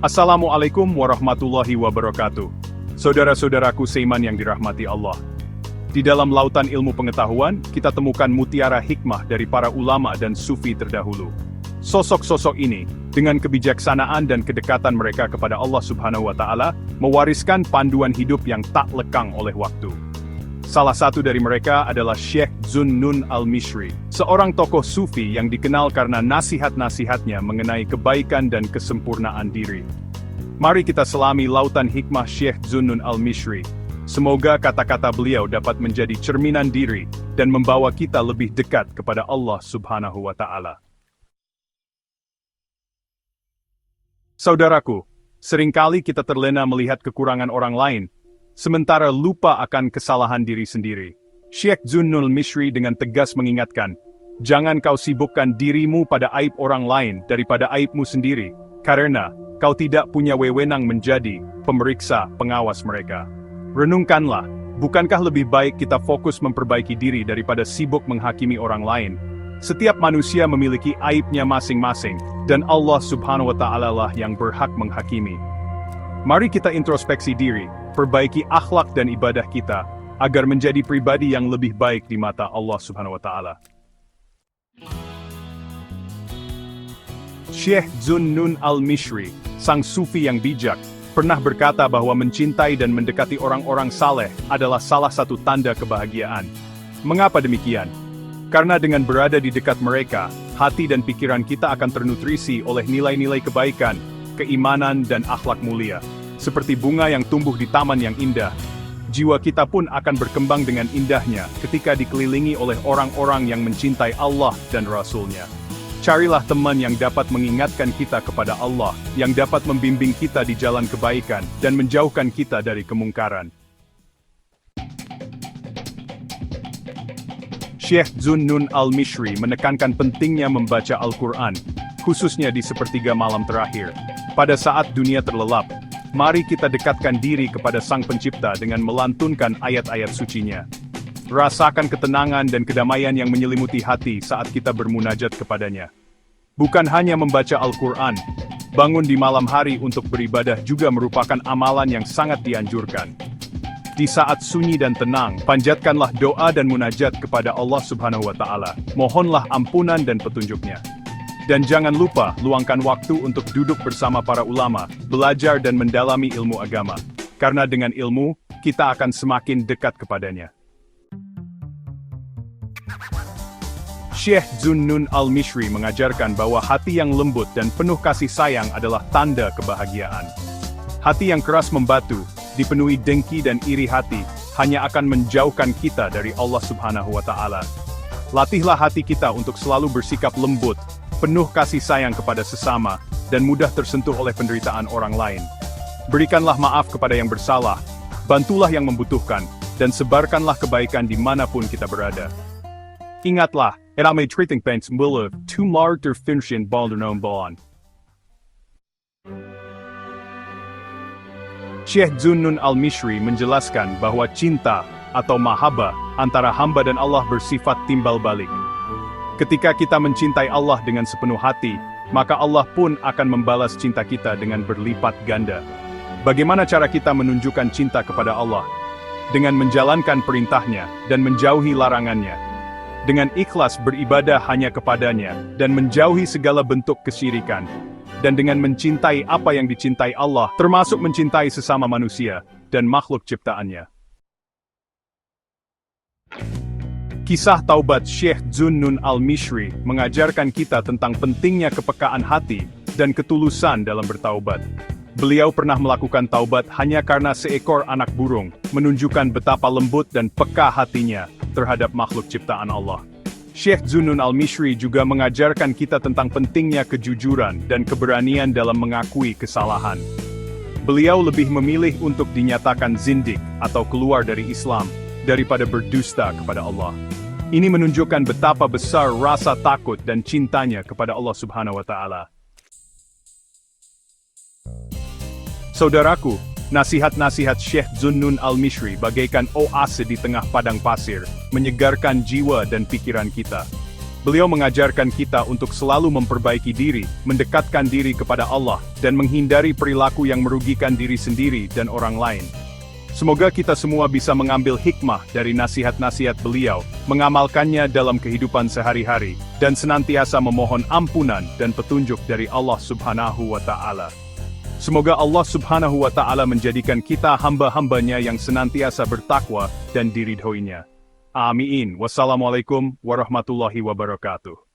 Assalamualaikum warahmatullahi wabarakatuh. Saudara-saudaraku seiman yang dirahmati Allah. Di dalam lautan ilmu pengetahuan, kita temukan mutiara hikmah dari para ulama dan sufi terdahulu. Sosok-sosok ini, dengan kebijaksanaan dan kedekatan mereka kepada Allah Subhanahu wa Ta'ala, mewariskan panduan hidup yang tak lekang oleh waktu. Salah satu dari mereka adalah Syekh Zunnun al-Mishri, seorang tokoh sufi yang dikenal karena nasihat-nasihatnya mengenai kebaikan dan kesempurnaan diri. Mari kita selami lautan hikmah Syekh Zunnun al-Mishri. Semoga kata-kata beliau dapat menjadi cerminan diri dan membawa kita lebih dekat kepada Allah Subhanahu wa Ta'ala. Saudaraku, seringkali kita terlena melihat kekurangan orang lain, sementara lupa akan kesalahan diri sendiri. Syekh Zunnun al-Mishri dengan tegas mengingatkan, jangan kau sibukkan dirimu pada aib orang lain daripada aibmu sendiri, karena kau tidak punya wewenang menjadi pemeriksa pengawas mereka. Renungkanlah, bukankah lebih baik kita fokus memperbaiki diri daripada sibuk menghakimi orang lain? Setiap manusia memiliki aibnya masing-masing, dan Allah Subhanahu wa Ta'ala lah yang berhak menghakimi. Mari kita introspeksi diri, perbaiki akhlak dan ibadah kita, agar menjadi pribadi yang lebih baik di mata Allah Subhanahu wa Ta'ala. Syekh Zunnun al-Mishri, sang sufi yang bijak, pernah berkata bahwa mencintai dan mendekati orang-orang saleh adalah salah satu tanda kebahagiaan. Mengapa demikian? Karena dengan berada di dekat mereka, hati dan pikiran kita akan ternutrisi oleh nilai-nilai kebaikan, keimanan dan akhlak mulia. Seperti bunga yang tumbuh di taman yang indah, jiwa kita pun akan berkembang dengan indahnya ketika dikelilingi oleh orang-orang yang mencintai Allah dan Rasul-Nya. Carilah teman yang dapat mengingatkan kita kepada Allah, yang dapat membimbing kita di jalan kebaikan, dan menjauhkan kita dari kemungkaran. Syekh Zunnun al-Mishri menekankan pentingnya membaca Al-Quran, khususnya di sepertiga malam terakhir. Pada saat dunia terlelap, mari kita dekatkan diri kepada Sang Pencipta dengan melantunkan ayat-ayat sucinya. Rasakan ketenangan dan kedamaian yang menyelimuti hati saat kita bermunajat kepadanya. Bukan hanya membaca Al-Quran, bangun di malam hari untuk beribadah juga merupakan amalan yang sangat dianjurkan. Di saat sunyi dan tenang, panjatkanlah doa dan munajat kepada Allah Subhanahu wa Ta'ala. Mohonlah ampunan dan petunjuknya. Dan jangan lupa, luangkan waktu untuk duduk bersama para ulama, belajar dan mendalami ilmu agama. Karena dengan ilmu, kita akan semakin dekat kepadanya. Syekh Zunnun al-Mishri mengajarkan bahwa hati yang lembut dan penuh kasih sayang adalah tanda kebahagiaan. Hati yang keras membatu, dipenuhi dengki dan iri hati, hanya akan menjauhkan kita dari Allah Subhanahu wa Ta'ala. Latihlah hati kita untuk selalu bersikap lembut, penuh kasih sayang kepada sesama, dan mudah tersentuh oleh penderitaan orang lain. Berikanlah maaf kepada yang bersalah, bantulah yang membutuhkan, dan sebarkanlah kebaikan dimanapun kita berada. Ingatlah, era may treating thanks will to mark der finchen baldernoon baan. Syekh Zunnun al-Mishri menjelaskan bahwa cinta atau mahabbah antara hamba dan Allah bersifat timbal balik. Ketika kita mencintai Allah dengan sepenuh hati, maka Allah pun akan membalas cinta kita dengan berlipat ganda. Bagaimana cara kita menunjukkan cinta kepada Allah? Dengan menjalankan perintahnya dan menjauhi larangannya. Dengan ikhlas beribadah hanya kepadanya dan menjauhi segala bentuk kesyirikan. Dan dengan mencintai apa yang dicintai Allah, termasuk mencintai sesama manusia dan makhluk ciptaannya. Kisah taubat Syekh Zunnun al-Mishri mengajarkan kita tentang pentingnya kepekaan hati dan ketulusan dalam bertaubat. Beliau pernah melakukan taubat hanya karena seekor anak burung, menunjukkan betapa lembut dan peka hatinya terhadap makhluk ciptaan Allah. Syekh Zunnun al-Mishri juga mengajarkan kita tentang pentingnya kejujuran dan keberanian dalam mengakui kesalahan. Beliau lebih memilih untuk dinyatakan zindik atau keluar dari Islam daripada berdusta kepada Allah. Ini menunjukkan betapa besar rasa takut dan cintanya kepada Allah Subhanahu wa Ta'ala. Saudaraku, nasihat-nasihat Syekh Zunnun al-Mishri bagaikan oase di tengah padang pasir, menyegarkan jiwa dan pikiran kita. Beliau mengajarkan kita untuk selalu memperbaiki diri, mendekatkan diri kepada Allah, dan menghindari perilaku yang merugikan diri sendiri dan orang lain. Semoga kita semua bisa mengambil hikmah dari nasihat-nasihat beliau, mengamalkannya dalam kehidupan sehari-hari, dan senantiasa memohon ampunan dan petunjuk dari Allah Subhanahu wa Ta'ala. Semoga Allah Subhanahu wa Ta'ala menjadikan kita hamba-hambanya yang senantiasa bertakwa dan diridhoinya. Amin. Wassalamualaikum warahmatullahi wabarakatuh.